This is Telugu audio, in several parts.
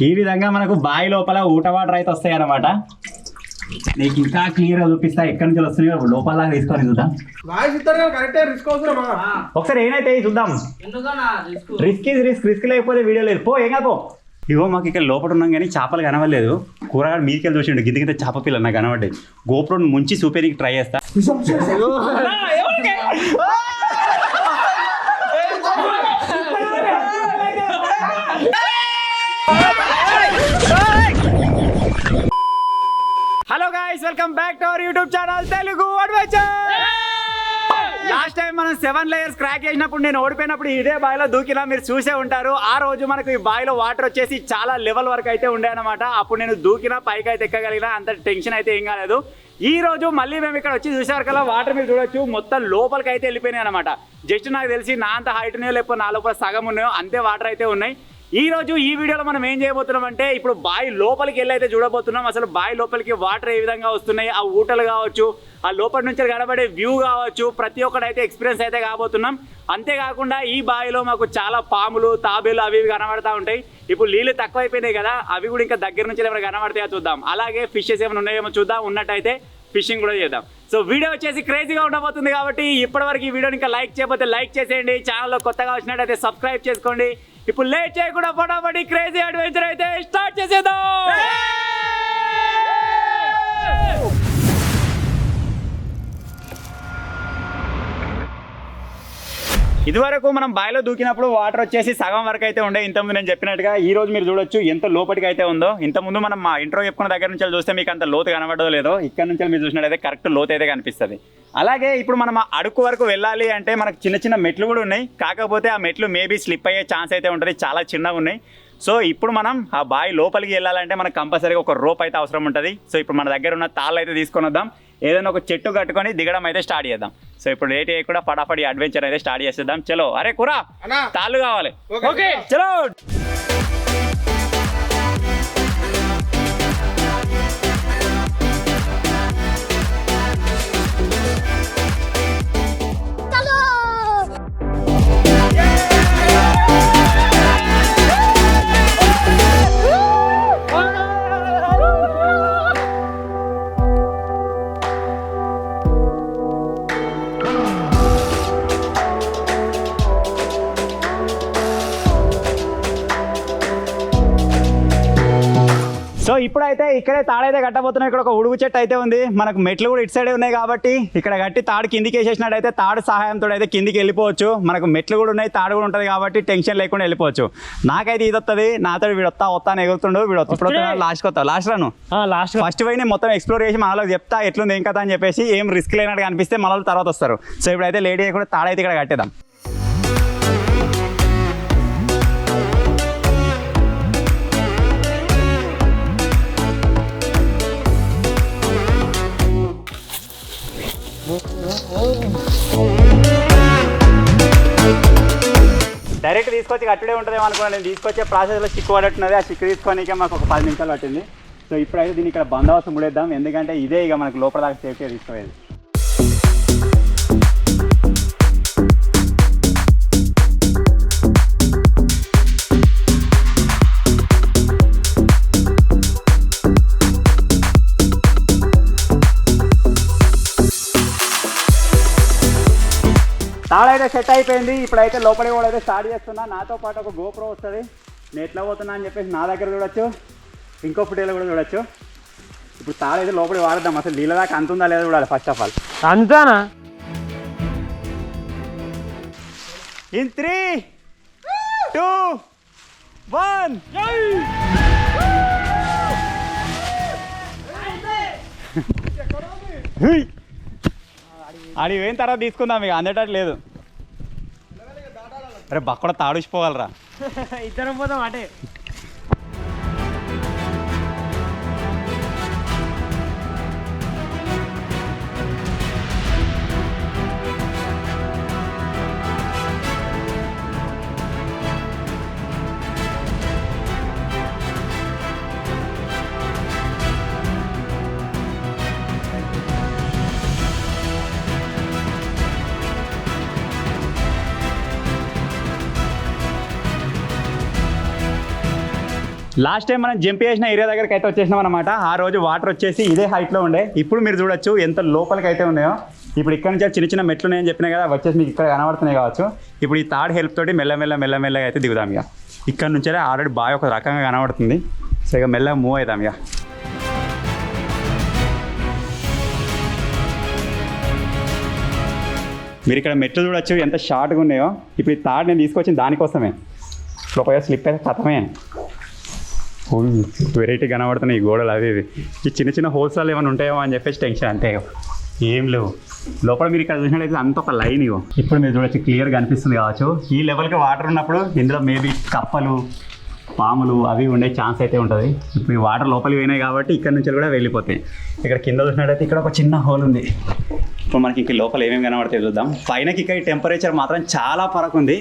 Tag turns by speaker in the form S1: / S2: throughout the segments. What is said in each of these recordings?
S1: ఈ విధంగా మనకు బావి లోపల ఊట వాటర్ అయితే వస్తాయి అన్నమాట. నీకు ఇంకా క్లియర్ గా చూపిస్తా ఎక్కడి నుంచి వస్తున్నాయో లోపల తీసుకొని చూద్దాం. ఒకసారి ఏనైతే చూద్దాం. రిస్క్ లేకపోతే వీడియో లేదు. పో ఏం కాదు పో. ఇగో మాకు ఇక్కడ లోపల ఉన్నాం కానీ చేపలు కనవలేదు. కూరగాయలు మీదకెళ్ళి చూసిండు గింత గింత చేప పిల్ల నాకు కనబడ్డాయి. గోపురం ముంచి చూపేనికి ట్రై చేస్తా. Hello guys, welcome back to our YouTube channel Telugu adventure. Last time మనం 7 లేయర్స్ క్రాక్ చేసినప్పుడు నేను ఓడిపోయినప్పుడు ఇదే బావిలో దూకినా మీరు చూసే ఉంటారు. ఆ రోజు మనకు ఈ బావిలో వాటర్ వచ్చేసి చాలా లెవెల్ వరకు అయితే ఉండే అనమాట. అప్పుడు నేను దూకినా పైకి అయితే ఎక్కగలిగినా, అంత టెన్షన్ అయితే ఏం కాలేదు. ఈ రోజు మళ్ళీ మేము ఇక్కడ వచ్చి చూసేవరకల్లా వాటర్ మీరు చూడొచ్చు మొత్తం లోపలికి అయితే వెళ్ళిపోయినాయి అనమాట. జస్ట్ నాకు తెలిసి నా అంత హైట్ ఉన్నాయో లేకపోతే నా లోపల సగం ఉన్నాయో అంతే వాటర్ అయితే ఉన్నాయి. ఈ రోజు ఈ వీడియోలో మనం ఏం చేయబోతున్నాం అంటే ఇప్పుడు బావి లోపలికి వెళ్ళి అయితే చూడబోతున్నాం. అసలు బావి లోపలికి వాటర్ ఏ విధంగా వస్తున్నాయి, ఆ ఊటలు కావచ్చు, ఆ లోపలి నుంచి కనబడే వ్యూ కావచ్చు, ప్రతి ఒక్కటి అయితే ఎక్స్పీరియన్స్ అయితే కాబోతున్నాం. అంతేకాకుండా ఈ బావిలో మాకు చాలా పాములు, తాబేలు అవి ఇవి కనబడతా ఉంటాయి. ఇప్పుడు నీళ్ళు తక్కువైపోయినాయి కదా, అవి కూడా ఇంకా దగ్గర నుంచి ఏమైనా కనబడతాయో చూద్దాం. అలాగే ఫిషెస్ ఏమైనా ఉన్నాయేమో చూద్దాం, ఉన్నట్టయితే ఫిషింగ్ కూడా చేద్దాం. సో వీడియో వచ్చేసి క్రేజీగా ఉండబోతుంది కాబట్టి ఇప్పటివరకు ఈ వీడియోని ఇంకా లైక్ చేయకపోతే లైక్ చేసేయండి. ఛానల్లో కొత్తగా వచ్చినట్టయితే సబ్స్క్రైబ్ చేసుకోండి. ఇప్పుడు లేట్ చేయకుండా ఫటాఫటి క్రేజీ అడ్వెంచర్ అయితే స్టార్ట్ చేసేద్దాం. ఇదివరకు మనం బావిలో దూకినప్పుడు వాటర్ వచ్చేసి సగం వరకు అయితే ఉండే. ఇంతకుముందు నేను చెప్పినట్టుగా ఈ రోజు మీరు చూడొచ్చు ఎంత లోపలికి అయితే ఉందో. ఇంతకుముందు మనం మా ఇంట్రో చెప్పుకున్న దగ్గర నుంచి చూస్తే మీకు అంత లోతు కనబడదో లేదో, ఇక్కడ నుంచి మీరు చూసినట్టయితే కరెక్ట్ లోతు అయితే కనిపిస్తుంది. అలాగే ఇప్పుడు మనం అడుగు వరకు వెళ్ళాలి అంటే మనకు చిన్న చిన్న మెట్లు కూడా ఉన్నాయి. కాకపోతే ఆ మెట్లు మేబీ స్లిప్ అయ్యే ఛాన్స్ అయితే ఉంటుంది, చాలా చిన్నగా ఉన్నాయి. సో ఇప్పుడు మనం ఆ బావి లోపలికి వెళ్ళాలంటే మనకు కంపల్సరీగా ఒక రోప్ అయితే అవసరం ఉంటుంది. సో ఇప్పుడు మన దగ్గర ఉన్న తాళ్ళు అయితే తీసుకొని వద్దాం, ఏదైనా ఒక చెట్టు కట్టుకొని దిగడం అయితే స్టార్ట్ చేద్దాం. సో ఇప్పుడు లేట్ చేయకుండా ఫటాఫట్ అడ్వెంచర్ అయితే స్టార్ట్ చేసేద్దాం. చలో. అరే కురా, తాళ్ళు కావాలి. ఓకే చలో. సో ఇప్పుడైతే ఇక్కడే తాడైతే కట్టబోతున్నాం. ఇక్కడ ఒక ఉడుగు చెట్టు అయితే ఉంది. మనకు మెట్లు కూడా ఇటు సైడే ఉన్నాయి కాబట్టి ఇక్కడ కట్టి తాడు కిందికి వేసేసినట్టయితే తాడు సహాయంతో అయితే కిందికి వెళ్ళిపోవచ్చు. మనకు మెట్లు కూడా ఉన్నాయి, తాడు కూడా ఉంటుంది కాబట్టి టెన్షన్ లేకుండా వెళ్ళిపోవచ్చు. నాకైతే ఇది వస్తుంది, నాతో వీడు వస్తా అని ఎగురుతుండు. వీడు ఇప్పుడు లాస్ట్కి వస్తావు. లాస్ట్ రాను లాస్ట్ ఫస్ట్ పోయి నేను మొత్తం ఎక్స్ప్లోర్ చేసి మనలో చెప్తా ఎట్లుంది ఏం కదా అని చెప్పేసి. ఏం రిస్క్ లేనట్టు అనిపిస్తే మన తర్వాత వస్తారు. సో ఇప్పుడైతే లేట్ చేయకుండా తాడైతే ఇక్కడ కట్టేద్దాం. డైరెక్ట్ తీసుకొచ్చి కట్టుడే ఉంటుందేమో అనుకున్నాను. నేను తీసుకొచ్చే ప్రాసెస్లో చిక్కు పడట్టున్నది. ఆ చిక్కు తీసుకొనికే మాకు ఒక 10 నిమిషాలు పట్టింది. సో ఇప్పుడైతే దీన్ని ఇక్కడ బందోబస్తు ముడేద్దాం, ఎందుకంటే ఇదే ఇక మనకు లోపల దాకా సేఫ్టీగా తీసుకోలేదు. తాడైతే సెట్ అయిపోయింది. ఇప్పుడైతే లోపలికి కూడా అయితే స్టార్ట్ చేస్తున్నా. నాతో పాటు ఒక గోప్రో వస్తుంది. నేను ఎట్లా పోతున్నా అని చెప్పేసి నా దగ్గర చూడొచ్చు, ఇంకో ఫుటేలో కూడా చూడొచ్చు. ఇప్పుడు తాడైతే లోపలికి వాడదాం. అసలు నీళ్ళ దాకా అంతుందా లేదా చూడాలి ఫస్ట్ ఆఫ్ ఆల్.
S2: అంతానా?
S1: ఇన్ 3, 2, 1 ఆడి పోయిన తర్వాత తీసుకుందాం, ఇక అందేటట్టు లేదు. అరే బక్కడ తాడుచిపోవాలరా.
S2: ఇద్దరం పోదాం అటే.
S1: లాస్ట్ టైం మనం జంప్ చేసిన ఏరియా దగ్గరికి అయితే వచ్చేసినాం అనమాట. ఆ రోజు వాటర్ వచ్చేసి ఇదే హైట్లో ఉండే. ఇప్పుడు మీరు చూడొచ్చు ఎంత లోపలికి అయితే ఉన్నాయో. ఇప్పుడు ఇక్కడ నుంచి చిన్న చిన్న మెట్లు ఉన్నాయని చెప్పినా కదా, వచ్చేసి మీకు ఇక్కడ కనబడుతున్నాయి కావచ్చు. ఇప్పుడు ఈ తాడు హెల్ప్ తోటి మెల్లమెల్లగా అయితే దిగుదాం ఇక. ఇక్కడ నుంచే ఆల్రెడీ బాగా ఒక రకంగా కనబడుతుంది. సో ఇక మెల్లగా మూవ్ అవుతాం ఇక. మీరు ఇక్కడ మెట్లు చూడొచ్చు ఎంత షార్ట్గా ఉన్నాయో. ఇప్పుడు ఈ తాడు నేను తీసుకొచ్చింది దానికోసమే. లోపల స్లిప్ అయితే కథమే. వెరైటీ కనబడుతున్నాయి ఈ గోడలు అవి ఇవి. ఈ చిన్న చిన్న హోల్స్లు ఏమైనా ఉంటాయో అని చెప్పేసి టెన్షన్ అంతే, ఏం లేవు. లోపల మీరు ఇక్కడ చూసినట్లయితే అంత ఒక లైన్ ఇవ్వ. ఇప్పుడు మీరు చూడొచ్చు క్లియర్గా అనిపిస్తుంది కావచ్చు. ఈ లెవెల్కి వాటర్ ఉన్నప్పుడు ఇందులో మేబీ కప్పలు, పాములు అవి ఉండే ఛాన్స్ అయితే ఉంటుంది. ఇప్పుడు ఈ వాటర్ లోపలికి పోయినాయి కాబట్టి ఇక్కడ నుంచి కూడా వెళ్ళిపోతాయి. ఇక్కడ కింద చూసినట్టయితే ఇక్కడ ఒక చిన్న హోల్ ఉంది. ఇప్పుడు మనకి ఇంక లోపల ఏమేమి కనబడితే చూద్దాం. పైనకి ఇక్కడ టెంపరేచర్ మాత్రం చాలా ఫరక్ ఉంది.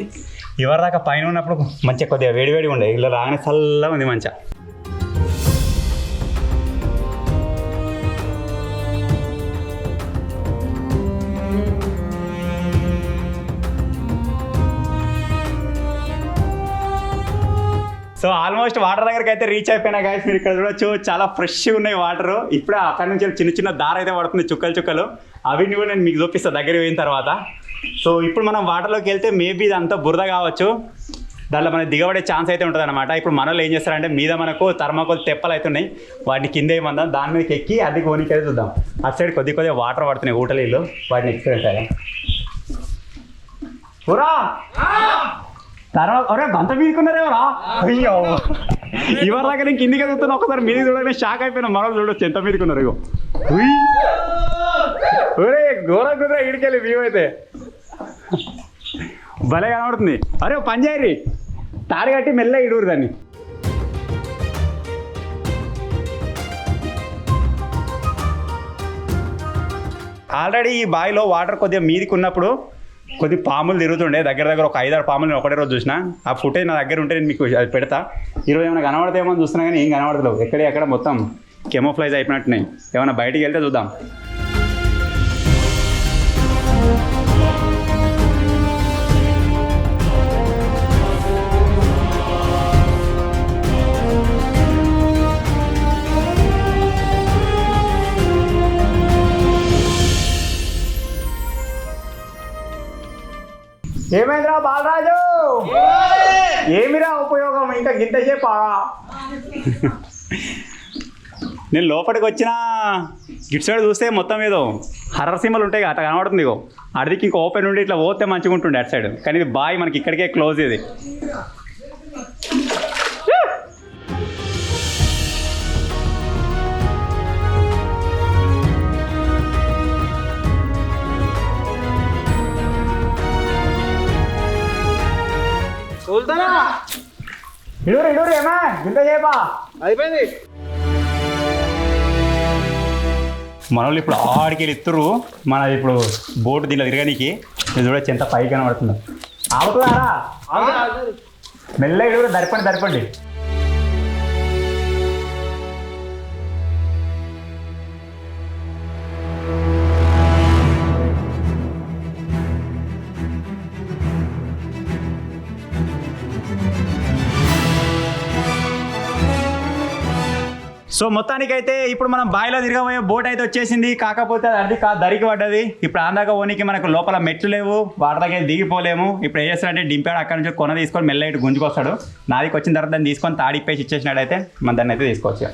S1: ఎవరిదాకా పైన ఉన్నప్పుడు మంచిగా కొద్దిగా వేడివేడి ఉండే, ఇలా రాగానే చల్లగా ఉంది మంచిగా. సో ఆల్మోస్ట్ వాటర్ దగ్గరికి అయితే రీచ్ అయిపోయినా గాయస్. మీరు ఇక్కడ చూడొచ్చు చాలా ఫ్రెష్గా ఉన్నాయి వాటర్. ఇప్పుడే అక్కడ నుంచి చిన్న చిన్న దార అయితే పడుతుంది, చుక్కలు. అవి కూడా నేను మీకు చూపిస్తాను దగ్గర పోయిన తర్వాత. సో ఇప్పుడు మనం వాటర్లోకి వెళ్తే మేబీ ఇదంతా బురద కావచ్చు, దాంట్లో మనకి దిగబడే ఛాన్స్ అయితే ఉంటుంది అనమాట. ఇప్పుడు మనలో ఏం చేస్తారంటే మీద మనకు థర్మాకోల్ తెప్పలు అయితే ఉన్నాయి, వాటిని కింద ఏమందాం దాని మీదకి ఎక్కి అది కోనికైతే చూద్దాం. అటు సైడ్ కొద్దిగా వాటర్ పడుతున్నాయి ఊటలీళ్ళు, వాటిని ఎక్స్పీరియన్స్ అయ్యాయి. ఊరా తర్వాత అరే గంత మీదకున్నారేవరా, అయ్యో ఇవరి దగ్గర నేను కిందికి చూస్తున్నా. ఒకసారి మీదికి చూడగానే షాక్ అయిపోయినా. మనం చూడొచ్చు ఎంత మీదకున్నారు. ఇగో ఒరే ఘోరం కుదరా ఇడికెళ్ళి వ్యూ అయితే భలే కనబడుతుంది. అరే పంజాయిరి తాడు కట్టి మెల్ల ఇడుగురు దాన్ని. ఆల్రెడీ ఈ బావిలో వాటర్ కొద్దిగా మీదికి ఉన్నప్పుడు కొద్ది పాములు తిరుగుతుండే. దగ్గర ఒక 5-6 పాములు నేను ఒకటే రోజు చూసిన. ఆ ఫుటేజ్ నా దగ్గర ఉంటే నేను మీకు అది పెడతా. ఈరోజు ఏమైనా కనబడతాయేమో అని చూస్తున్నా కానీ ఏం కనబడతలేవు. ఎక్కడ మొత్తం కెమోఫ్లైజ్ అయిపోయినట్టున్నాయి. ఏమైనా బయటికి వెళ్తే చూద్దాం. ఏమైందిరా బాలరాజు, ఏమిరా ఉపయోగం ఇంకా గింత చెప్పా? నేను లోపలికి వచ్చిన ఇటు సైడ్ చూస్తే మొత్తం ఏదో హర్రర్ సినిమాలు ఉంటాయి అట్లా కనబడుతుంది. ఇగో అడికి ఇంకా ఓపెన్ ఉండి ఇట్లా పోతే మంచిగా ఉంటుండే అటు సైడ్. కానీ ఇది బాయ్ మనకి ఇక్కడికే క్లోజ్. ఇది ఇడూరు ఏమా ఇంత చేపా అయిపోయింది. మన వాళ్ళు ఇప్పుడు ఆడికి వెళ్ళి ఇస్తురు. మన ఇప్పుడు బోటు దీంట్లో తిరగడానికి ఇది చూడొచ్చు ఎంత పైకి కనబడుతుందో. ఆగుతున్నారా మెల్ల ఇడుగురు దరిపండి. సో మొత్తానికైతే ఇప్పుడు మనం బావిలో తిరగబోయే బోట్ అయితే వచ్చేసింది. కాకపోతే అది దరికి పడ్డది. ఇప్పుడు ఆందాక ఓనికి మనకు లోపల మెట్లు లేవు, వాటర్ దగ్గర దిగిపోలేము. ఇప్పుడు ఏం చేస్తాడంటే డింపాడు అక్కడ నుంచి కొన తీసుకొని మెల్ల ఇటు గుంజుకొస్తాడు. నాదికి వచ్చిన తర్వాత దాన్ని తీసుకొని తాడిప్పేసి ఇచ్చేసినాడైతే మనం దాన్ని అయితే తీసుకోవచ్చు.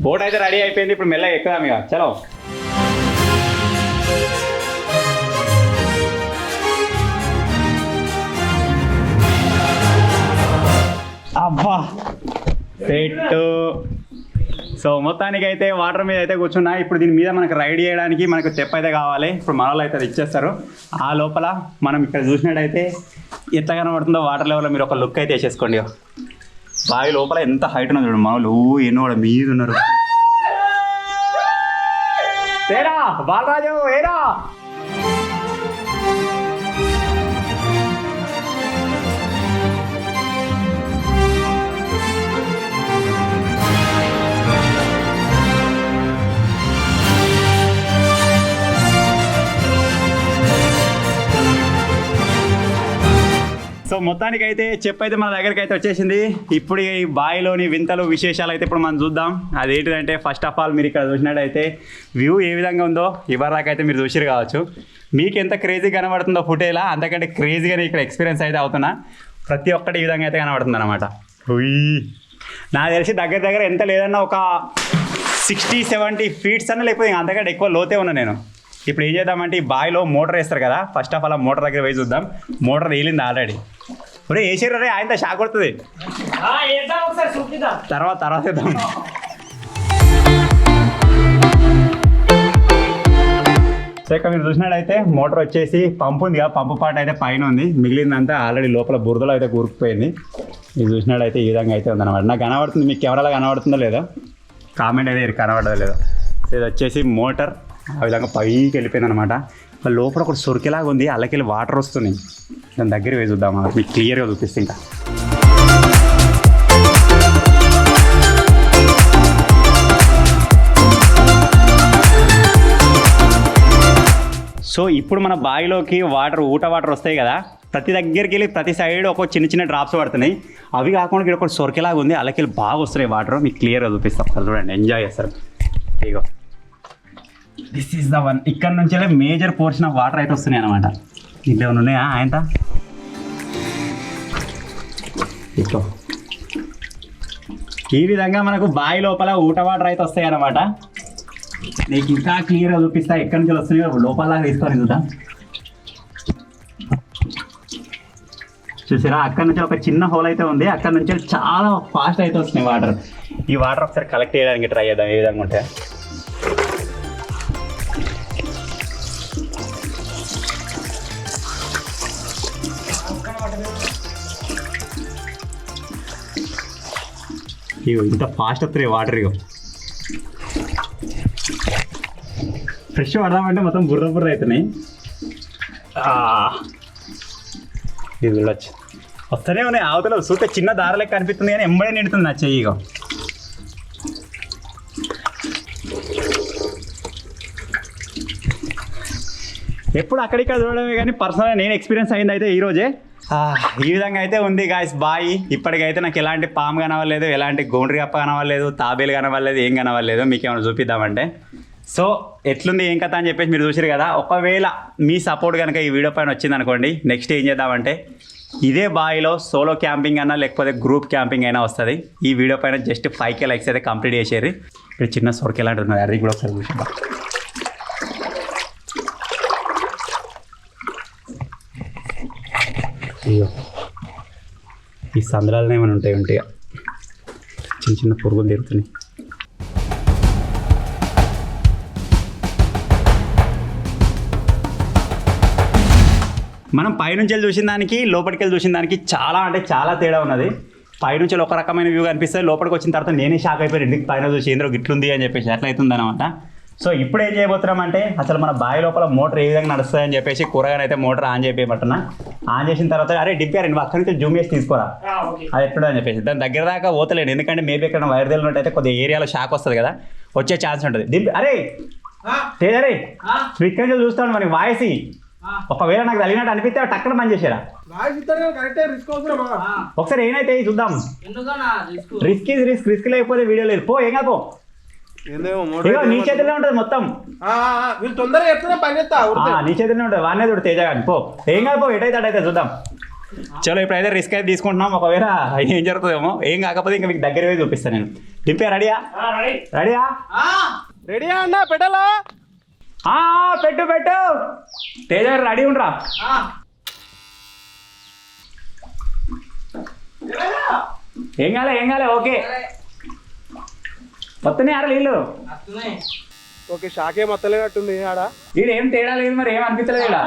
S1: బోట్ అయితే రెడీ అయిపోయింది. ఇప్పుడు మెల్లగా ఎక్కుదాం ఇక. చలో అబ్బా పెట్టు. సో మొత్తానికి అయితే వాటర్ మీద అయితే కూర్చున్నా. ఇప్పుడు దీని మీద మనకు రైడ్ చేయడానికి మనకు తెప్ప అయితే కావాలి. ఇప్పుడు మన వాళ్ళు అయితే ఇచ్చేస్తారు. ఆ లోపల మనం ఇక్కడ చూసినట్టయితే ఎట్లా కనబడుతుందో వాటర్ లెవెల్లో మీరు ఒక లుక్ అయితే వేసేసుకోండి. బావి లోపల ఎంత హైట్ ఉన్నది చూడండి. మామూలు ఎన్నో కూడా మీద ఉన్నారు. ఏరా బాలరాజు ఏరా. సో మొత్తానికి అయితే చెప్పైతే మన దగ్గరికి అయితే వచ్చేసింది. ఇప్పుడు ఈ బావిలోని వింతలు విశేషాలు అయితే ఇప్పుడు మనం చూద్దాం. అదేంటిదంటే ఫస్ట్ ఆఫ్ ఆల్ మీరు ఇక్కడ చూసినట్టయితే వ్యూ ఏ విధంగా ఉందో ఇవరిదాకైతే మీరు చూసిరు కావచ్చు. మీకు ఎంత క్రేజీ కనబడుతుందో ఫుటేలా అంతకంటే క్రేజీగానే ఇక్కడ ఎక్స్పీరియన్స్ అయితే అవుతున్నా. ప్రతి ఒక్కటి ఈ విధంగా అయితే కనబడుతుంది అనమాట. నాకు తెలిసి దగ్గర దగ్గర ఎంత లేదన్నా ఒక 60-70 ఫీట్స్ అన్న లేకపోతే అంతకంటే ఎక్కువ లోతే ఉన్నా నేను. ఇప్పుడు ఏం చేద్దామంటే ఈ బావిలో మోటార్ వేస్తారు కదా, ఫస్ట్ ఆఫ్ ఆల్ ఆ మోటార్ దగ్గర పోయి చూద్దాం. మోటార్ వేలింది ఆల్రెడీ. ఇప్పుడు వేసారు రే ఆయనతో షాక్ కొడుతుంది. తర్వాత వేద్దాం. సో ఇక్కడ మీరు చూసినట్టయితే మోటార్ వచ్చేసి పంపు ఉంది కదా, పంపు పాట అయితే పైన ఉంది, మిగిలిందంతా ఆల్రెడీ లోపల బురదలో అయితే కూరుకుపోయింది. ఇది చూసినట్టయితే ఈ విధంగా అయితే ఉందన్నమాట. నాకు కనబడుతుంది, మీకు కెమెరాలో కనబడుతుందో లేదో కామెంట్ అయితే కనబడదో లేదో. సో ఇది వచ్చేసి మోటార్ ఆ విధంగా పైకి వెళ్ళిపోయింది అనమాట. లోపల ఒకటి సొరికేలాగా ఉంది, అల్లకెళ్ళి వాటర్ వస్తుంది. దాని దగ్గర వేసి చూద్దాం, మీకు క్లియర్గా చూపిస్తే. ఇంకా సో ఇప్పుడు మన బావిలోకి ఊట వాటర్ వస్తాయి కదా, ప్రతి దగ్గరికి వెళ్ళి ప్రతి సైడ్ ఒక చిన్న డ్రాప్స్ పడుతున్నాయి. అవి కాకుండా ఇక్కడ ఒకటి సొరికేలాగా ఉంది, అల్లకెళ్ళి బాగా వస్తున్నాయి వాటర్. మీకు క్లియర్గా చూపిస్తాం సార్, చూడండి, ఎంజాయ్ చేస్తారు. ఇగో దిస్ ఈస్ ద వన్. ఇక్కడ నుంచి మేజర్ పోర్షన్ ఆఫ్ వాటర్ అయితే వస్తున్నాయి అనమాట. ఇంట్లో ఏమైనా ఉన్నాయా ఆయన? ఇట్లా ఈ విధంగా మనకు బావి లోపల ఊట వాటర్ అయితే వస్తాయి అన్నమాట. నీకు ఇంకా క్లియర్గా చూపిస్తా ఎక్కడి నుంచి వస్తున్నాయి. లోపల తీసుకొని చూద్దాం. చూసారా, అక్కడ నుంచి ఒక చిన్న హోల్ అయితే ఉంది, అక్కడ నుంచి చాలా ఫాస్ట్ అయితే వస్తున్నాయి వాటర్. ఈ వాటర్ ఒకసారి కలెక్ట్ చేయడానికి ట్రై చేద్దాం ఏ విధంగా ఉంటే. ఇగో ఇంత ఫాస్ట్ వస్తున్నాయి వాటర్. ఇగో ఫ్రెష్ పడదామంటే మొత్తం బుర్ర అవుతున్నాయి. ఇది వెళ్ళొచ్చు, వస్తూనే ఉన్నాయి. అవతల చూస్తే చిన్న దారలెక్క కనిపిస్తుంది కానీ ఎంబడే నిండుతుంది నా చెయ్యి. ఇగో ఎప్పుడు అక్కడిక్కడ చూడడమే కానీ పర్సనల్గా నేను ఎక్స్పీరియన్స్ అయింది అయితే ఈరోజే. ఈ విధంగా అయితే ఉంది గాయస్ బాయి. ఇప్పటికైతే నాకు ఎలాంటి పాము కనవలేదు, ఎలాంటి గోండ్రి కప్ప కనవలేదు, తాబేలు కనవలేదు, ఏం కనవలేదు. మీకు ఏమైనా చూపిద్దామంటే సో ఎట్లుంది ఏం కథ అని చెప్పేసి మీరు చూసారు కదా. ఒకవేళ మీ సపోర్ట్ కనుక ఈ వీడియో పైన వచ్చింది అనుకోండి, నెక్స్ట్ ఏం చేద్దామంటే ఇదే బాయిలో సోలో క్యాంపింగ్ అన్నా లేకపోతే గ్రూప్ క్యాంపింగ్ అయినా వస్తుంది. ఈ వీడియో పైన జస్ట్ 5K లైక్స్ అయితే కంప్లీట్ చేసేది. ఇక్కడ చిన్న సొరక ఎలాంటి ఉన్నది అది కూడా ఒకసారి చూసిద్దాం. అయ్యో ఈ సంద్రాలనే ఏమైనా ఉంటాయి చిన్న పురుగులు తిరుగుతున్నాయి. మనం పైనుంచి వెళ్ళి చూసిన దానికి లోపలికి వెళ్ళి చూసిన దానికి చాలా అంటే చాలా తేడా ఉన్నది. పైనుంచి ఒక రకమైన వ్యూ కనిపిస్తుంది, లోపలికి వచ్చిన తర్వాత నేనే షాక్ అయిపోయాను, ఎందుకు పైన చూసి ఏంద్రో గిట్లుంది అని చెప్పేసి అట్లా అవుతుంది అనమాట. సో ఇప్పుడు ఏం చేయబోతున్నామంటే అసలు మన బావి లోపల మోటార్ ఏ విధంగా నడుస్తుంది అని చెప్పేసి కూరగానైతే మోటార్ ఆన్ చేయబోతున్నా. ఆన్ చేసిన తర్వాత అరే డిప్పారు నువ్వు అక్కడి నుంచి జూమ్ చేసి తీసుకోరా అది ఎప్పుడు అని చెప్పేసి దాని దగ్గర దాకా పోతలేను, ఎందుకంటే మేబీ ఎక్కడ వైర్ తెలినట్టయితే కొద్దిగా ఏరియాలో షాక్ వస్తుంది కదా, వచ్చే ఛాన్స్ ఉంటుంది. దింపి అరే తేజరే ఇక్కడ నుంచి చూస్తాను మనకి వాయిస్. ఒకవేళ నాకు తగినట్టు అనిపిస్తే టక్కన పని చేసారా ఒకసారి ఏమైతే చూద్దాం. రిస్క్ లేకపోతే వీడియో లేదు. పో ఏం కాదు, పో నీ చేతిలో ఉంటుంది మొత్తం, నీ చేతిలో ఉంటుంది. వాడినే చూడు తేజ కానీ పో ఏం కాదు, పో ఎటైతే అటైతే చూద్దాం. చలో ఇప్పుడైతే రిస్క్ అయితే తీసుకుంటున్నాం. ఒకవేళ ఏం జరుగుతుందేమో, ఏం కాకపోతే ఇంకా మీకు దగ్గర పోయి చూపిస్తాను నేను. దింపే రెడీయా రెడీయా అన్నా పెట్టాలా? పెట్టు పెట్టు తేజ రెడీ ఉండరా. ఏం కాలే ఓకే మొత్తనే ఆడ నీళ్ళు
S3: ఓకే. షాకే మొత్తలేనట్టుంది ఆడ,
S1: వీడు ఏం తేడా లేదు మరి, ఏం అనిపించలేదు ఇలా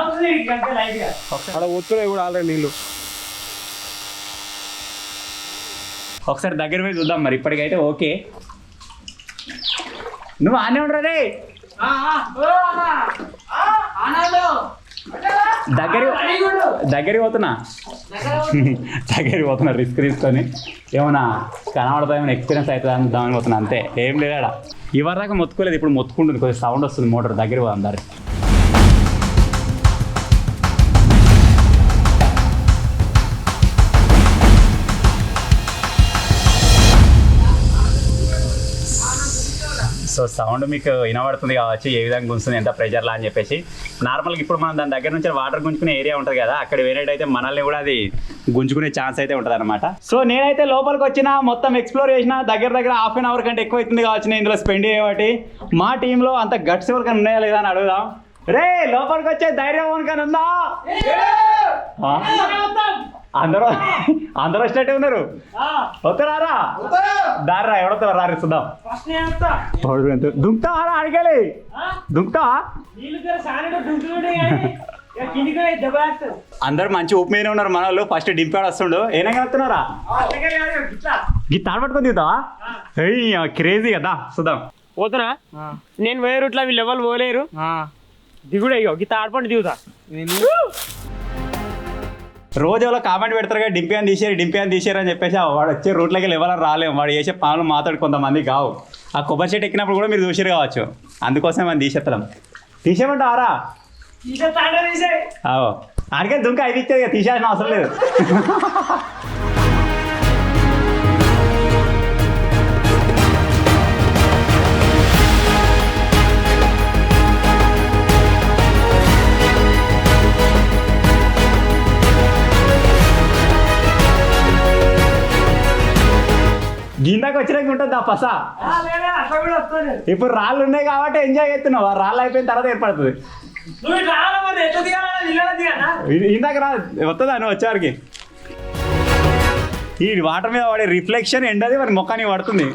S3: ఆడ వస్తున్నాయి కూడా ఆల్రెడీ నీళ్ళు.
S1: ఒకసారి దగ్గర పోయి చూద్దాం మరి. ఇప్పటికైతే ఓకే, నువ్వు ఆనే ఉండరా రే. దగ్గరికి పోతున్నా రిస్క్ తీసుకొని ఏమన్నా కనబడతా ఏమైనా ఎక్స్పీరియన్స్ అవుతుందా అని దాని పోతున్నా, అంతే ఏం లేదా. ఇవరి దాకా మొత్తుకోలేదు, ఇప్పుడు మొత్తుకుంటుంది, కొంచెం సౌండ్ వస్తుంది మోటార్. దగ్గర పోదాం దారి. సో సౌండ్ మీకు వినబడుతుంది కావచ్చు, ఏ విధంగా గుంస్తుంది, ఎంత ప్రెజర్లా అని చెప్పేసి. నార్మల్గా ఇప్పుడు మనం దాని దగ్గర నుంచి వాటర్ గుంజుకునే ఏరియా ఉంటుంది కదా, అక్కడ వేరేటైతే మనల్ని కూడా అది గుంజుకునే ఛాన్స్ అయితే ఉంటుంది అనమాట. సో నేనైతే లోపలికి వచ్చిన మొత్తం ఎక్స్ప్లోర్ చేసిన దగ్గర హాఫ్ అన్ అవర్ కంటే ఎక్కువ అవుతుంది కావచ్చు నేను ఇందులో స్పెండ్ చేయబట్టి. మా టీంలో అంత గట్స్ ఎవరికైనా ఉన్నాయా లేదా అని అడుగుదాం. రే లోపలికి వచ్చే ధైర్యం ఎవరికైనా ఉందా? అందరూ వచ్చినట్టే ఉన్నారు. వస్తారా దారా ఎవడొస్తారా రారి చూద్దాం. దుంకుతావారా అడిగాలి? దుంకుతావా? అందరు మంచి ఊపు మీద ఉన్నారు మన వాళ్ళు. ఫస్ట్ డింపాడు వస్తుండు. ఏనా వస్తున్నారా? గిట్ట ఆడపట్టుకొని దిగుతావా? క్రేజీ కదా, చూద్దాం.
S2: పోతున్నా నేను పోయే రూట్లో వీళ్ళు ఎవరు పోలేరు. దిగుడు అయ్యో గిత్త ఆడపండి దిగుతా.
S1: రోజు ఎవరో కామెంట్ పెడతారు కదా, డింపియాన్ తీసారు అని చెప్పేసి వాడు వచ్చే రూట్లోకి ఎవరైనా రాలేము. వాడు చేసే పనులు మాట్లాడు కొంతమంది కావు. ఆ కొబ్బరి చెట్టు ఎక్కినప్పుడు కూడా మీరు చూసారు కావచ్చు, అందుకోసం మనం తీసేస్తాం. తీసేయమంటారా? అందుకే దుంక అయితే ఇచ్చేది, తీసేయాల్సిన అవసరం లేదు. గిందాక వచ్చినాక ఉంటుంది ఆ పస. ఇప్పుడు రాళ్ళు ఉన్నాయి కాబట్టి ఎంజాయ్ చేస్తున్నావు. ఆ రాళ్ళు అయిపోయిన తర్వాత ఏర్పడుతుంది. ఇందాక రా వస్తుందా నువ్వు వచ్చేవారికి? ఈ వాటర్ మీద పడే రిఫ్లెక్షన్ ఎండది వారి ముఖానికి పడుతుంది.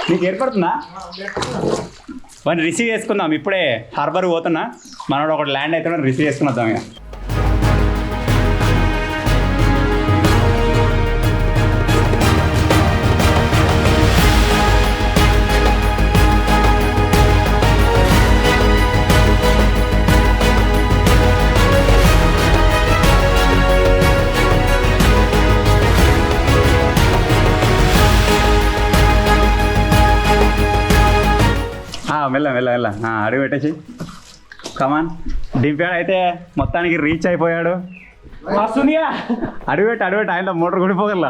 S1: నీకు ఏర్పడుతుందా? వాడిని రిసీవ్ చేసుకుందాం. ఇప్పుడే హార్బర్ పోతున్నా, మనోడు ఒకటి ల్యాండ్ అవుతున్నా, రిసీవ్ చేసుకున్నాం ఇక. మెల్ల అడుగు పెట్టేసి కమాన్. డింపాడు అయితే మొత్తానికి రీచ్ అయిపోయాడు. అడుగుపెట్టి ఆయన మోటార్ కొడిపోగల.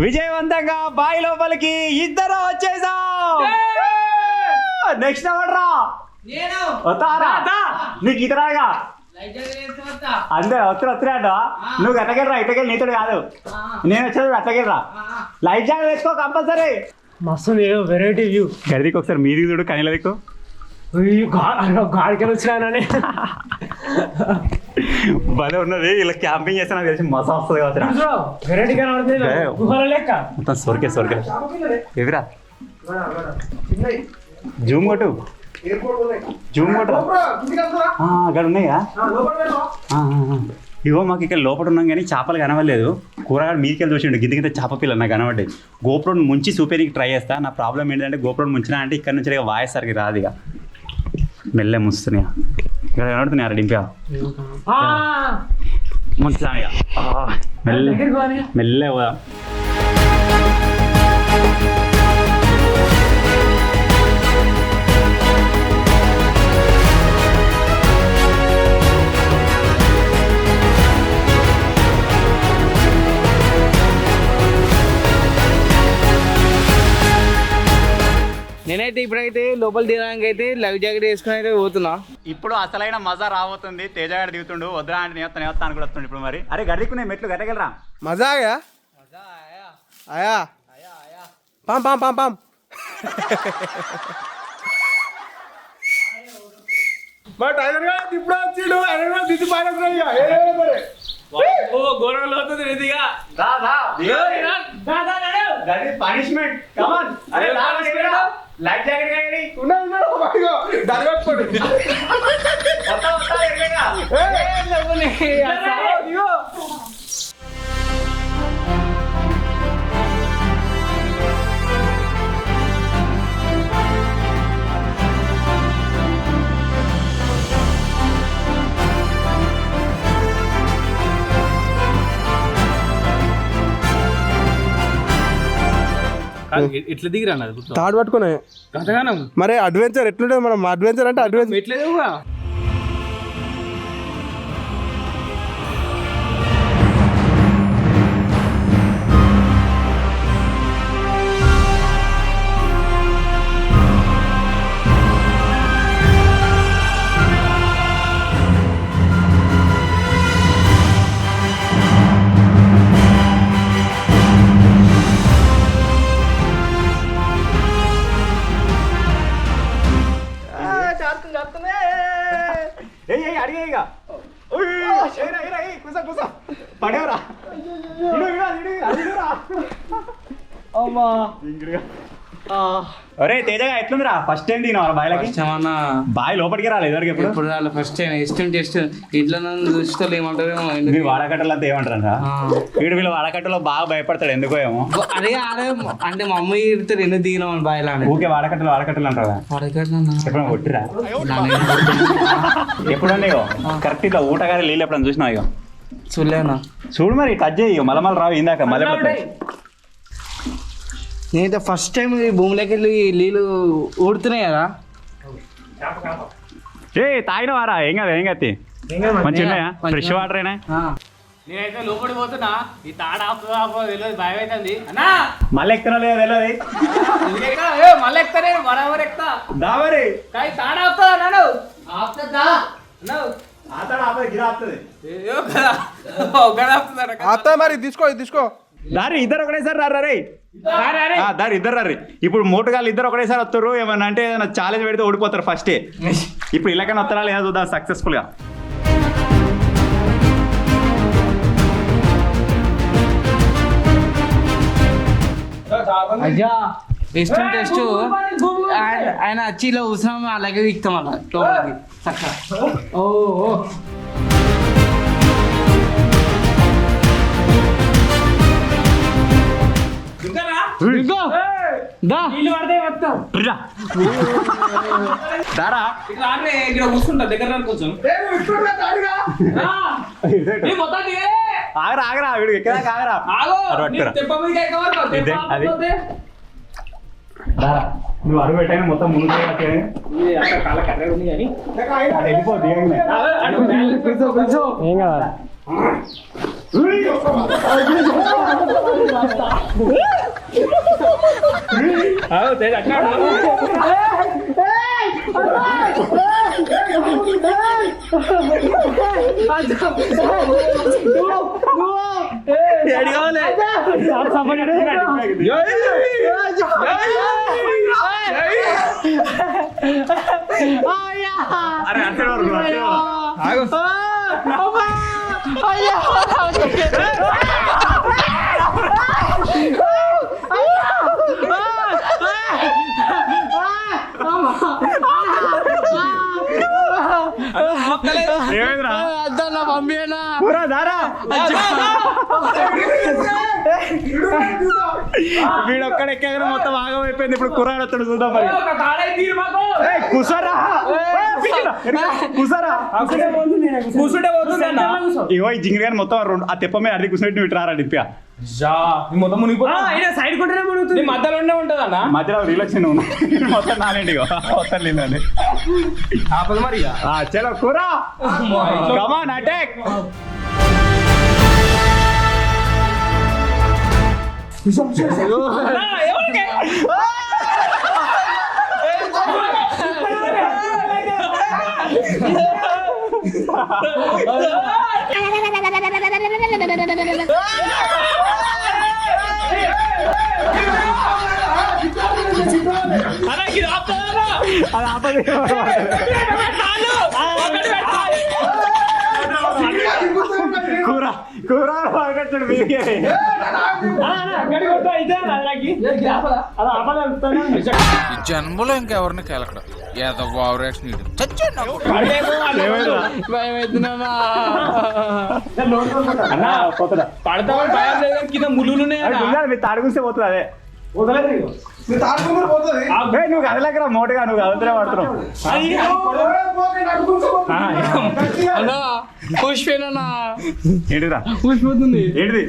S1: విజయవంతంగా బావి లోపలికి ఇద్దరు వచ్చేసాం. నెక్స్ట్ ఎవడరా? వస్తారా? నీకు ఈత రాగా? అంతే వస్తున్నా. నువ్వు గట్టకెళ్ళరా, ఇటకెళ్ళి నీతుడు కాదు. నేను వచ్చేది అట్టకెళ్ళరా. లైఫ్ జాకెట్ వేసుకో కంపల్సరీ.
S2: మస్తు వెరైటీ వ్యూ.
S1: గడికి ఒకసారి మీదికి చూడు, కనీల దిక్కు
S2: గాడికి వచ్చినానని
S1: భలే ఉన్నది. ఇలా క్యాంపింగ్ చేస్తే నాకు తెలిసి మసా వస్తుంది కావచ్చు.
S2: వెరైటీ లెక్క
S1: మొత్తం సొరికే ఎవిరా. జూమ్ కొట్టు, జూమ్ కొట్టు. అక్కడ ఉన్నాయా? ఇగో మాకు ఇక్కడ లోపల ఉన్నాం కానీ చేపలు కనవలేదు. కూరగాయలు మీదకెళ్ళి చూసిండు, గింత చేప పిల్లలు నాకు కనబడ్డాయి. గోప్రోని ముంచి చూపేరికి ట్రై చేస్తా. నా ప్రాబ్లం ఏంటంటే గోప్రోని ముంచినా అంటే ఇక్కడ నుంచి వాయిస్ సరికి రాదు. ఇక మెల్లె ముస్తున్నాయా ఇక్కడ కనబడుతున్నాయి. డింపా ముంచుతాను ఇక మెల్లె పోదాం.
S2: నేనైతే ఇప్పుడైతే లోపల దిగడానికి అయితే లైఫ్ జాకెట్ వేసుకుని అయితే పోతున్నా.
S1: ఇప్పుడు అసలైన మజా రాబోతుంది. తేజగాడు దిగుతుండు. వద్దురా అంటే నేస్తాను కూడా వస్తుంది ఇప్పుడు. మరి అరే గడ్డికునే మెట్లు గట్టగలరా?
S3: మజా ఆయా ఆయా పాం పాం పాం పాం. మా టైగర్ గారు ఇప్పుడు వచ్చిండు. ఆయన దిద్దు
S2: గోరంలో అవుతుంది రీతిగా.
S1: పనిష్మెంట్. లైఫ్ జాకెట్
S2: ఇట్లా దిగిరా
S3: తాడు పట్టుకునే మరి అడ్వెంచర్ ఎట్లుంటది? మనం అడ్వెంచర్ అంటే అడ్వెంచర్
S2: ఎట్లేదుగా.
S1: కూసో పడేవరా
S2: అమ్మా
S1: అరే తేజగా ఎట్లుందిరా ఫస్ట్ టైం దిగినా బాయిలకి
S4: ఏమన్నా
S1: బాయ్ లోపలికి రాలేదు ఎవరికి ఎప్పుడు
S4: ఇప్పుడు రాలే ఫస్ట్ టైం ఇష్టం టెస్ట్ ఇంట్లో నన్ను చూస్తే ఏమంటారేమో
S1: మీ వాడకట్టలు అంతా ఏమంటారా వీడు వీళ్ళు వాడకట్టలో బాగా భయపడతాడు ఎందుకో ఏమో
S4: అదే అదే అంటే మా అమ్మ ఇడతారు ఎందుకు దిగినాం అని బాయిలా అని
S1: ఊకే వాడకట్టలు అంటారా ఎప్పుడైనా కొట్టిరా ఎప్పుడన్నా ఇగో కరెక్ట్ ఇట్లా ఊటగారి నీళ్ళు ఎప్పుడన్నా చూసినా ఇగో
S4: చూడలేనా
S1: చూడు మరి టచ్ చేయి మలమల రావు ఇందాక మళ్ళీ
S4: నేనైతే ఫస్ట్ టైం ఈ భూమిలోకి వెళ్ళి నీళ్ళు ఊడుతున్నాయి కదా
S1: ఏ తాగిన వారా ఏం కాదు ఏం కత్తి మంచిగా ఉన్నాయా ఫ్రెష్ వాటర్ అయినా
S2: నేనైతే లోపలికి పోతున్నా ఈ తాడ ఆపుతుందా తెలియదు భయం అవుతుంది అన్నా
S1: మళ్ళీ ఎక్కుతున్నా లేదా తెలియదు
S2: మళ్ళీ ఎక్కుతా నేను బరాబర్ ఎక్కుతా
S1: దావరి
S2: కానీ తాడ ఆపుతుందా నాను ఆపుతుందా
S1: ఆతాడు ఆపది గిరా ఆపుతుంది
S3: అత్త మరి తీసుకో
S1: దారి ఇద్దరు ఒకటేసారి రే దారి ఇద్దరు రీ ఇప్పుడు మోటుగాళ్ళు ఇద్దరు ఒకటేసారి వస్తారు ఏమన్నా అంటే ఏదైనా ఛాలెంజ్ పెడితే ఓడిపోతారు ఫస్టే ఇప్పుడు ఇలాకైనా వస్తారా లేదా చూద్దాం సక్సెస్ఫుల్ గా
S4: అయ్యా ఇష్టం టెస్ట్ ఆయన వచ్చి ఇలా కూర్చున్నాం అలాగే దిగుతాం అలా లోపలికి చక్కగా ఓ
S1: దారా
S2: ఇక్కడ కూర్చుంటా దగ్గర కొంచెం
S1: ఆగరా ఆగరా వీడు ఎక్కడ ఆగరా ఇదే అది దారా నువ్వు అడుగు పెట్టాను మొత్తం ముందు వెళ్ళిపోద్ది
S2: ఏం కదా
S1: అరే అంటే వీడొక్కడ ఎక్కడ మొత్తం ఆగమైపోయింది ఇప్పుడు కుర్రాడు వస్తాడు చూద్దాం మరి కుసరా కుసరా ఇగో ఈ జింగిరి గారు మొత్తం ఆ తెప్ప మీద అన్ని కూర్చున్నట్టు నువ్వు ఇట్రారా డిప్పిగా
S2: మొత్తం సైడ్ కొంటేనే మునుగుతుంది మధ్యలో ఉంటది అన్న
S1: మధ్యలో రిలాక్షన్ మొత్తం నానండి మొత్తం లేదండి మరి చలో కూరా కమాన్ అటాక్ కూర కూర
S5: జన్మలో ఇంకెవరిని కెలకడం ఏదో ఓవరాక్షన్
S2: కింద ముళ్ళు
S1: మీరు తాడుగుస్తే పోతుంది అదే నువ్వు కదలకరా మోటుగా నువ్వు కదలతలే పడుతున్నావు
S4: పుష్పేనా
S1: ఏంటిరా
S4: పుష్పోతుంది
S1: ఏంటిది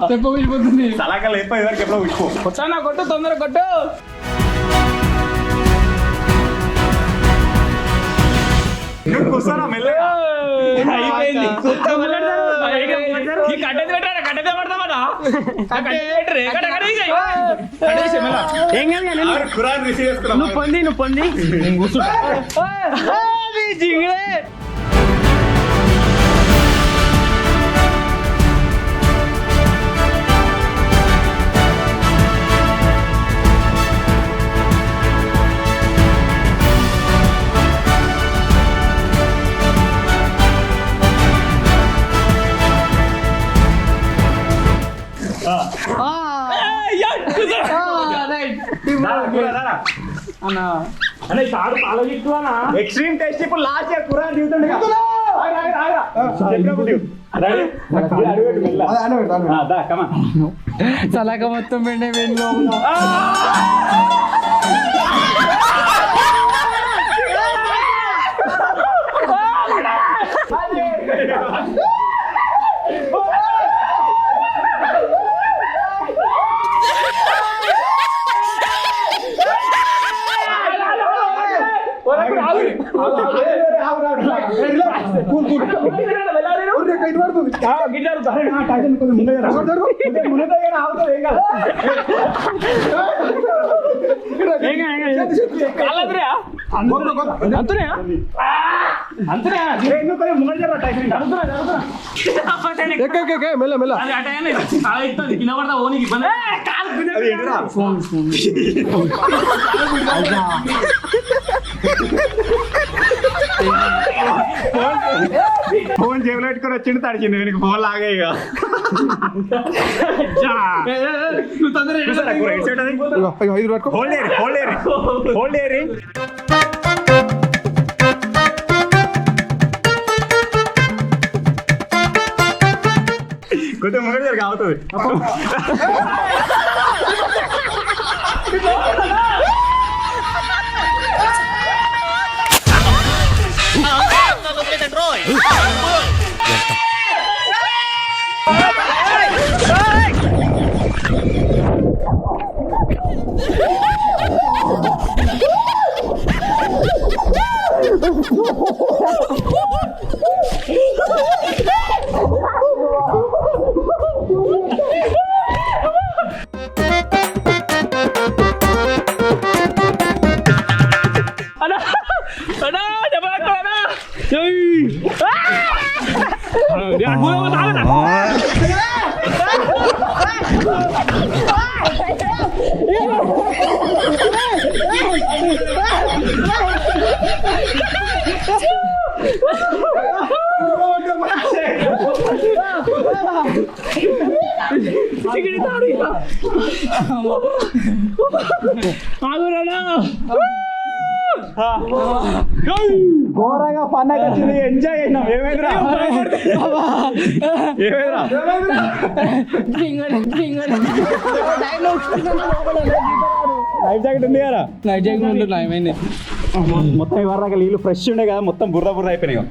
S4: చెప్ప పుష్పోతుంది
S1: సలాకాలు ఎప్పుడు ఇదివరకు ఎప్పుడో ఉష్పో
S2: వచ్చా కొట్టు తొందర కొట్టు
S1: నువ్వు కూర్చోనా మెల్లగా
S2: అయిపోయింది కట్టెది పెట్టారా కట్టెదే పడతామా ఏం కాదు
S1: ఖురాన్ రిసీవ్ చేసుకున్నాం
S2: నువ్వు పొంది నేను కూర్చుంటా అనే తాడు ఆలోచిస్తున్నా
S1: ఎక్స్ట్రీమ్ టెస్ట్ ఇప్పుడు లాస్ట్ ఇయర్ కురాన్ దిగుతుండే
S4: సలాక మొత్తం పెండే వెన్లో
S3: మెల్ల మెల్ల
S1: ఫోన్ జేబులో పెట్టుకొని వచ్చిండు తడిచింది వీనికి ఫోన్ లాగే ఇక
S3: ఐదు పట్టుకో
S1: హోల్డ్ ఏరి కొంచెం ముందు జరిగి అవుతుంది ఘోరంగా ఫన్ అయితే వచ్చింది ఎంజాయ్ చేసినాం ఏమైందిరా లైఫ్ జాకెట్ ఉంది కదా
S4: లైఫ్ జాకెట్ ఉంటుంది ఏమైంది
S1: మొత్తం ఇవరాక నీళ్ళు ఫ్రెష్ ఉండే కదా మొత్తం బుర్ర బుర్ర అయిపోయినాయి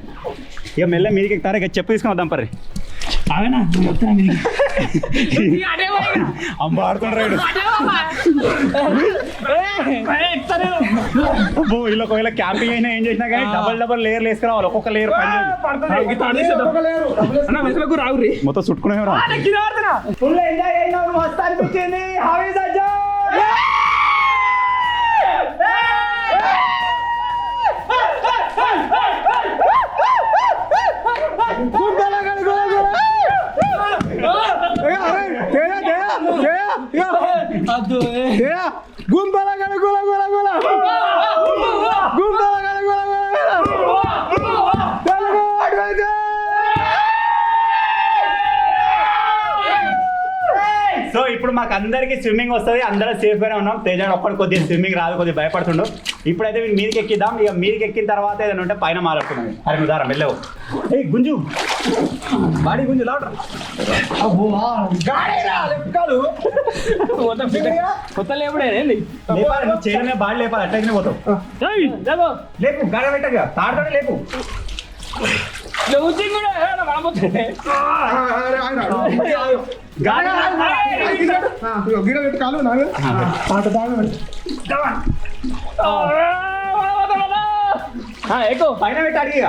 S1: ఇక మెల్ల మీదికి ఎక్కుతారా ఇక చెప్పు తీసుకొని వద్దాం పర్రి అమ్మ ఆడుతుండ్రాడు ఇలా ఒకవేళ క్యాంపింగ్ అయినా ఏం చేసినా కానీ డబల్ లేయర్లు వేసుకురావాలి ఒక్కొక్క లేయర్ మొత్తం చుట్టుకునే ఫుల్ ఎంజాయ్ అయినా మస్తు అనిపించింది సో ఇప్పుడు మాకు అందరికి స్విమ్మింగ్ వస్తుంది అందరం సేఫ్ గానే ఉన్నాం తేజాడు ఒక్కడు కొద్దిగా స్విమ్మింగ్ రాదు కొద్దిగా భయపడుతుండు ఇప్పుడైతే మీదకి ఎక్కిద్దాం ఇక మీదకి ఎక్కిన తర్వాత ఏదైనా ఉంటే పైన మాట్లాడుతున్నాం అరే నువ్వు దారా వెళ్ళవు ఏ గుంజు బాడీ గుంజు లావట్రా
S2: కొత్త లేపుడే
S1: లేపాలి నువ్వు చేయడమే బాడీ లేపాలి అట్లయితే పోతావు లేపు గడ పెట్టగా తాడుతాడే లేపు
S3: గిడ పెట్టి కాలు నావే
S2: ఎక్కువ
S1: పైన పెట్టి అడిగి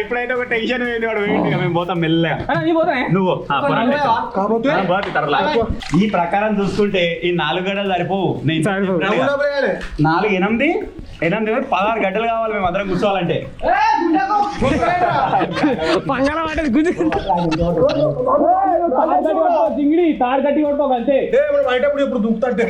S1: ఇప్పుడైతే ఒక టెన్షన్ వేయండి వాడు వేయండి మేము పోతాం మెల్లగా నువ్వు ఈ ప్రకారం చూసుకుంటే ఈ 4 గంటలు సరిపోవు 4 8 16 గంటలు కావాలి మేము అందరం కూర్చోవాలంటే
S2: జింగిడి తాడు కట్టి కొట్టుకోక అంతే
S3: బయటప్పుడు ఇప్పుడు దుక్కుతాంటే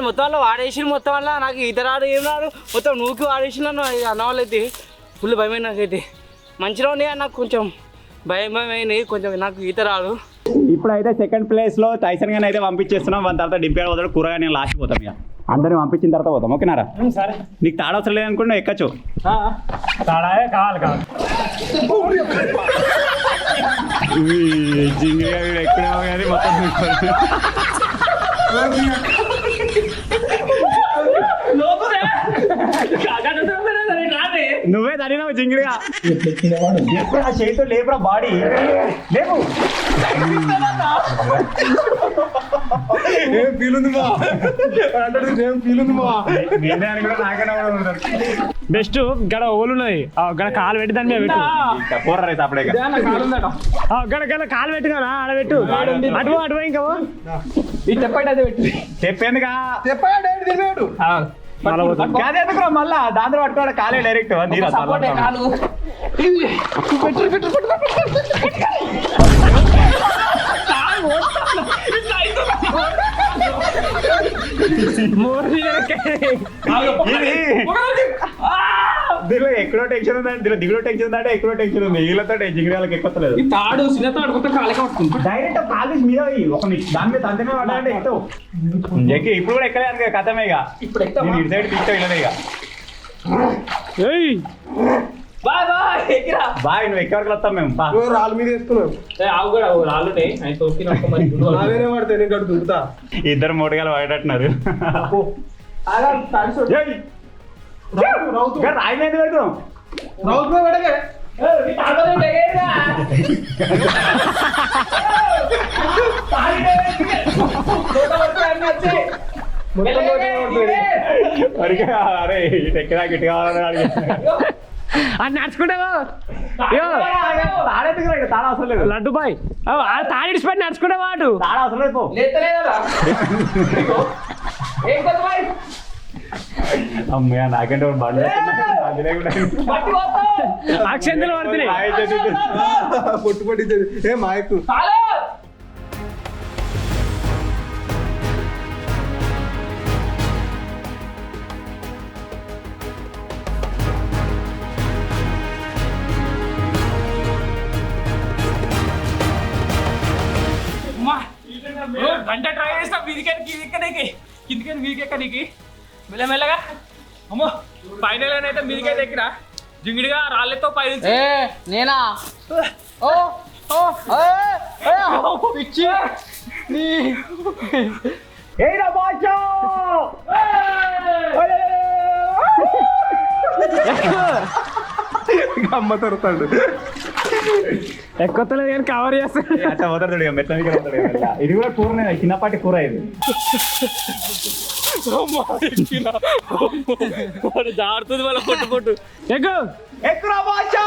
S4: మొత్తం వల్ల వాడేసి మొత్తం వల్ల నాకు ఈత రాడు ఏం రాడు మొత్తం నూకి వాడేసి నన్ను అన్న వాళ్ళైతే ఫుల్ భయమైన నాకైతే మంచిగా ఉన్నాయి నాకు కొంచెం భయమైనవి కొంచెం నాకు ఈత రాదు.
S1: ఇప్పుడైతే సెకండ్ ప్లేస్ లో టైసన్ గాని అయితే పంపించేస్తున్నాం. మన తర్వాత డింపేడ్ పోతాడు, కూరగా నేను లాస్ట్ పోతాం. ఇక అందరిని పంపించిన తర్వాత పోతాం. ఓకేనారా?
S2: సరే.
S1: నీకు తాడ అవసరం లేదనుకుంటే ఎక్కచ్చు.
S2: తాడాయే కావాలి
S1: జింగిగా వీడు ఎక్కడ కానీ మొత్తం నువ్వే తడినావు జింగిడిగా. ఎప్పుడు ఆ చేతితో లేపురా బాడీ లేపు.
S3: ఏం ఫీల్ ఉంది మా ఏం ఫీల్ ఉంది మా
S2: బెస్ట్ గడ ఓలున్నది గడ కాలు పెట్టి దాని మీద పెట్టు.
S1: కూర రైస్ అప్పుడే
S2: గడ గడ కాలు పెట్టు కదా ఆడ పెట్టు. అటు అటు ఇంకా
S1: చెప్పేందుగా
S3: చెప్పాడు
S1: ఎందుకురా మళ్ళా దాంట్లో పట్టుకోవడం కాలే డైరెక్ట్ దీనిలో ఎక్కడో టెన్షన్ ఉందంటే దీనిలో దిగులో టెన్షన్ ఉందంటే ఎక్కడో టెన్షన్ ఉంది. వీళ్ళతో జింగిరాలకు ఎక్కువలేదు. డైరెక్ట్ కాలేజ్ మీద ఒక దాని మీద అంతమే పడాలంటే ఎక్కువ ఇప్పుడు కూడా ఎక్కలేదు కథమే. ఇక ఇప్పుడు ఇటు సైడ్ తీస్తావు ఇలానే. ఇక బాయ్ నువ్వు ఎక్కడికి వస్తాం మేము.
S3: రాళ్ళ మీద వేస్తున్నావు పడితే నేను గడు దుంకుతా.
S1: ఇద్దరు మూడుగాలు పడేటట్టున్నారు. రాయి మీద పెడతాం. అరే ఎక్కడా గిట్టి కావాలని
S2: అది నడుచుకుంటావా
S1: తాడ అవసరం లేదు.
S2: లడ్డు బాయ్ తాడిడిచిపెట్టి నడుచుకుంటావా అటు
S1: తాడ అవసరం లేదు. అమ్మయ్య నాకంటే బండి
S2: అక్షంతలు పడుతున్నాయి.
S3: పొట్టు పట్టించేది ఏ మాయకు
S2: గంట ట్రై చేస్తా కిందికని వీరికెక్కనికి మెల్లమెల్లగా. అమ్మో ఫైనల్ అయితే మీదికైతే ఎక్కిన జింగిడిగా రాళ్ళతో పై
S4: నేనా పిచ్చి
S3: అమ్మ తరుతాడు
S2: ఎక్కువలేదు కానీ కవర్ చేస్తాడు.
S1: అట్లా పోతాడు మెట్ల ఇది కూడా కూర చిన్నపాటి కూర ఇది.
S2: జారుతుంది వాళ్ళ పొట్టు పొట్టు ఎక్కువ
S1: ఎక్కురా బాచో.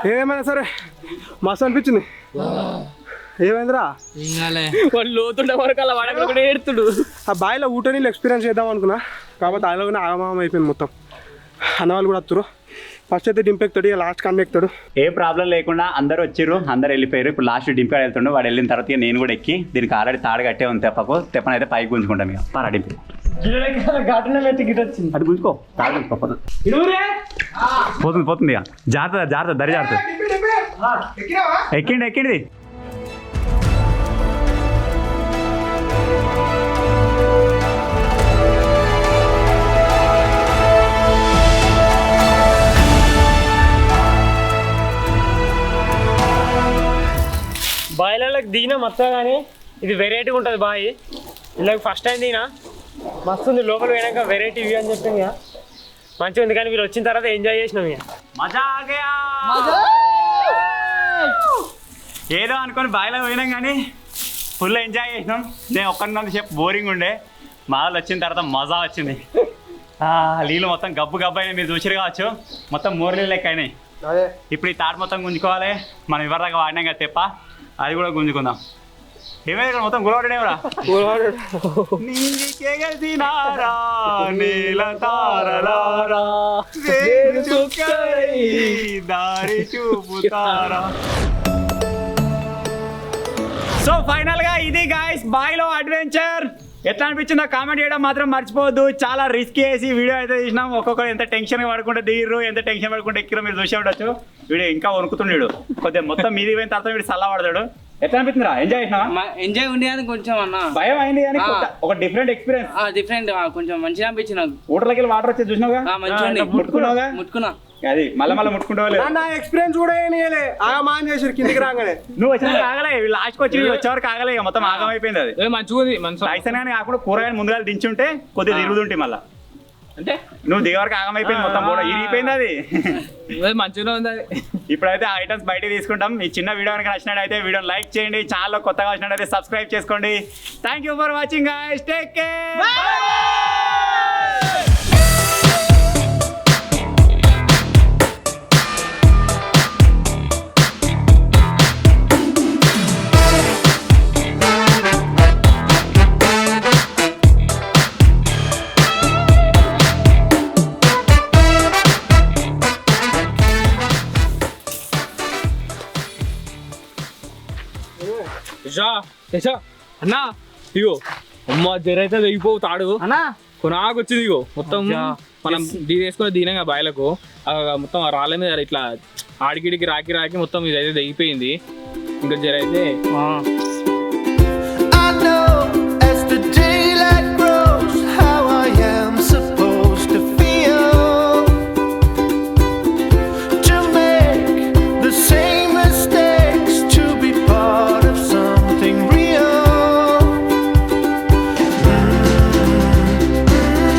S3: ఏమైనా సరే మస్తు అనిపించింది. ఏమైందిరా
S2: వాళ్ళు లోతుండే వరకు అలా వాడక కూడా ఏడుతుడు.
S3: ఆ బాయిలో ఊట నీళ్ళు ఎక్స్పీరియన్స్ చేద్దాం అనుకున్నా, కాబట్టి అందులోనే ఆగమం అయిపోయింది మొత్తం. అన్నవాళ్ళు కూడా వస్తారు. ఫస్ట్ అయితే డింప్ ఎక్కుతాడు, లాస్ట్ కన్ను ఎక్కుతాడు.
S1: ఏ ప్రాబ్లం లేకుండా అందరూ వచ్చిర్రు, అందరు వెళ్ళిపోయారు. ఇప్పుడు లాస్ట్ డింపేడ్ వెళ్తుండే, వాడు వెళ్ళిన తర్వాత నేను కూడా ఎక్కి దీనికి ఆల్రెడీ తాడు కట్టే ఉంది తెప్పకు. తెప్పనైతే పైకి గుంజుకుంటాం. ఇక పారా డింపి
S2: ఘటన పెట్టి గిట్ వచ్చింది.
S1: అది గుంజుకో, తాడు గుంజుకో. పోతుంది పోతుంది. ఇక జాగ్రత్త జాగ్రత్త, దరి జాగ్రత్త. ఎక్కిండి.
S2: బాయిలర్లకు దిగినా మొత్తం కానీ ఇది వెరైటీగా ఉంటుంది బాయి. ఇలా ఫస్ట్ టైం దిగినా మస్తు ఉంది. లోపల పోయినాక వెరైటీ వ్యూ అని చెప్పింది. ఇక మంచిగా ఉంది. కానీ వీళ్ళు వచ్చిన తర్వాత ఎంజాయ్ చేసినాం. ఇక
S1: మజా ఏదో అనుకొని బాయిలో పోయినాం కానీ ఫుల్ ఎంజాయ్ చేసినాం. నేను ఒక్కరినంత సేపు బోరింగ్ ఉండే, మా వాళ్ళు వచ్చిన తర్వాత మజా వచ్చింది. నీళ్ళు మొత్తం గబ్బు గబ్బు అయినాయి, మీరు చూసిరు కావచ్చు. మొత్తం మోర్లీలు లెక్క అయినాయి. ఇప్పుడు ఈ తాడు మొత్తం గుంజుకోవాలి. మనం ఇవ్వదాకా వాడినాం కదా తెప్ప, అది కూడా గుంజుకుందాం. ఏమైనా ఇక్కడ మొత్తం గులవాడేవరా దారి చూపుతారా. సో ఫైనల్ గా ఇది గాయ్స్ బాయ్లో అడ్వెంచర్. ఎట్లా అనిపించిందో కామెంట్ చేయడం మాత్రం మర్చిపోవద్దు. చాలా రిస్క్ చేసి వీడియో అయితే తీసినాం. ఒక్కొక్కరు ఎంత టెన్షన్ పడుకుంటే దిగిర్రు, ఎంత టెన్షన్ పడుకుంటే ఎక్కిరో మీరు చూసే ఉండొచ్చు. వీడియో ఇంకా వణుకుతుండడు కొద్దిగా, మొత్తం మీది పోయిన తర్వాత వీడు చల్ల పడతాడు. ఎట్లా అనిపిస్తుందిరా? ఎంజాయ్ చేసినావా?
S4: ఎంజాయ్ ఉంది కానీ కొంచెం అన్న
S1: భయం అయింది కానీ ఒక డిఫరెంట్ ఎక్స్పీరియన్స్.
S4: డిఫరెంట్ కొంచెం మంచిగా అనిపించింది నాకు.
S1: ఊటలోకి వెళ్ళి వాటర్ వచ్చి చూసినావుగా, ముట్టుకున్నావుగా,
S4: ముట్టుకున్నా.
S1: అది మళ్ళీ ముట్టుకుంటావు.
S3: నా ఎక్స్పీరియన్స్ కూడా ఏనియలే, ఆగమాన్ చేసారు కిందికి రాగానే.
S1: నువ్వు వచ్చిన ఆగలే, లాస్ట్కి వచ్చి వచ్చేవరకు ఆగలే, మొత్తం ఆగం అయిపోయింది. అది
S2: మంచిగా
S1: టైసన్ కానీ కాకుండా కూరగాయలు ముందుగా దించుంటే కొద్దిగా తిరుగుతుంటే మళ్ళీ
S2: అంటే
S1: నువ్వు దిగవరకు ఆగం అయిపోయింది, మొత్తం కూడా ఇరిగిపోయింది అది.
S2: మంచిగా ఉంది అది.
S1: ఇప్పుడైతే ఐటమ్స్ బయట తీసుకుంటాం. ఈ చిన్న వీడియో కనుక నచ్చినట్టయితే వీడియోని లైక్ చేయండి, ఛానల్లో కొత్తగా వచ్చినట్టయితే సబ్స్క్రైబ్ చేసుకోండి. Thank you for watching guys, take care.
S2: అన్నా ఇగో అమ్మ జరైతే తెగిపోవు తాడు
S4: అన్నా
S2: కొనాకు వచ్చింది. ఇగో మొత్తం మనం దీని వేసుకుని దీనంగా బాయలకు మొత్తం రాళ్ళ మీద ఇట్లా ఆడికిడికి రాకి మొత్తం ఇదైతే తెగిపోయింది. ఇంకా జరైతే